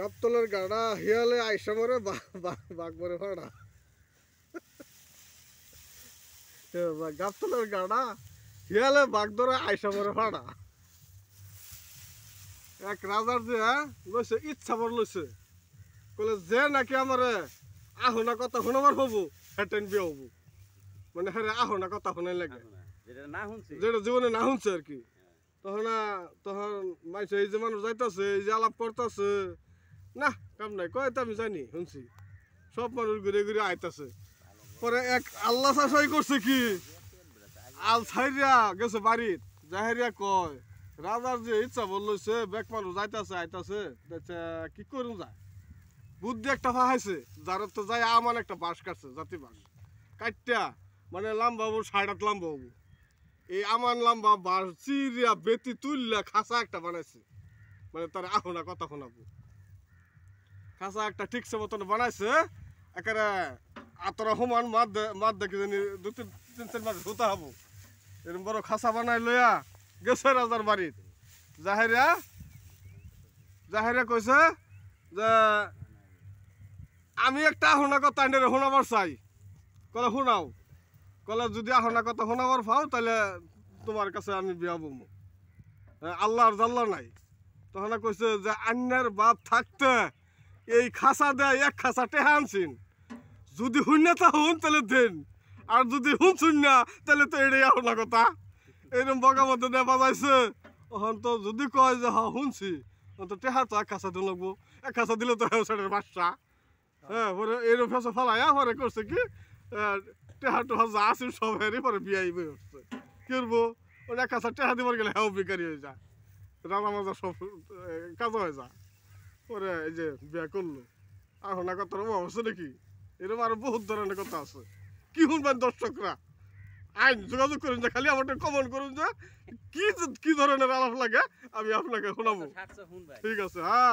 গাবতলের গাড়া হিয়ালে আইসা মরে বাঘ মরে ভাড়া। গাবতলের গাড়া হিয়ালে বাঘ ধরে আইসা মরে ভাড়া। এক রাজার যে লইছে ইচ্ছা বড় লইছে, কলে যে নাকি আমার আহনা কথা শোনাবার হবো হেটেন বিয়ে হবো, মানে হ্যাঁ আহনা কথা শোনাই লাগে যেটা জীবনে না শুনছে আর কি। তখন মাইছে এই যে মানুষ যাইতেছে, এই যে আলাপ করতেছে, না কাম নাই কয় আমি জানি শুনছি, সব মানুষ ঘুরে ঘুরে আইতাছে। পরে এক আল্লাহ চাষাই করছে কি আল ছাইরিয়া গেছে বাড়িত, জাহেরিয়া কয় রাজার যে ইচ্ছা বলছে বেক মানুষ যাইতাছে আইতাছে, কি করুন যায় বুদ্ধি একটা ফাহাইছে, যার তো যাই আমান একটা বাঁশ কাটছে, জাতি বাঁশ কাটটা মানে লাম্বা বাবু 6.5 লাম্বা বাবু, এই আমান লাম্বা বাঁশ চিরিয়া বেতি তুললা খাঁচা একটা বানাইছে, মানে তার আহনা কথা শোনাবো। খাঁচা একটা ঠিকছে মতন বানাইছে, একেবারে আতরা সমান মাত দেখি জানি 2-3 মাস ধুতে হবো, এরকম বড় খাঁচা বানাই লইয়া গেছে রাজার বাড়িত। জাহেরিয়া কইছে যে আমি একটা আহনা কথা এনে শোনাবার চাই। কলে শোনাও, কলে যদি আহনা কথা শোনাবার পাও তাহলে তোমার কাছে আমি বিয়া বমু, আল্লাহর জাল্লা নাই। তখন কইছে যে আন্যার বাপ থাকতে এই খাঁচা দেয় এক খাঁচা টেহা আনছিন, যদি শুনে তা শুন তাহলে দেন, আর যদি শুনছুন না তাহলে তো এটাই আহনা কথা। এইরকম বগা মধ্যে দেয়া বাজাইছে। ওখান তো যদি কয় যে হ্যাঁ শুনছি, তো টেহা তো এক খাঁচা দিন লাগবো, এক খাঁচা দিলে তো সেটার বাচ্চা। হ্যাঁ পরে এরকম ফেসা ফালাইয়া পরে করছে কি টেহা টোহা যা আছে সব হেরি পরে বিয়াই বই উঠছে। কি করবো ওই এক খাঁচা টেহা দিবার গেলে হ্যাঁ বেকারি হয়ে যায়, রাজা মাজা সব কাজ হয়ে যায়। পরে এই যে বিয়া করলো, আহনা কথার অভাব আছে নাকি? এরকম আরো বহুত ধরনের কথা আছে, কি শুনবেন দর্শকরা? আইন যোগাযোগ করুন, যে খালি আমাকে কমেন্ট করুন যে কি ধরনের আলাপ লাগে আমি আপনাকে শোনাবো। ঠিক আছে, হ্যাঁ।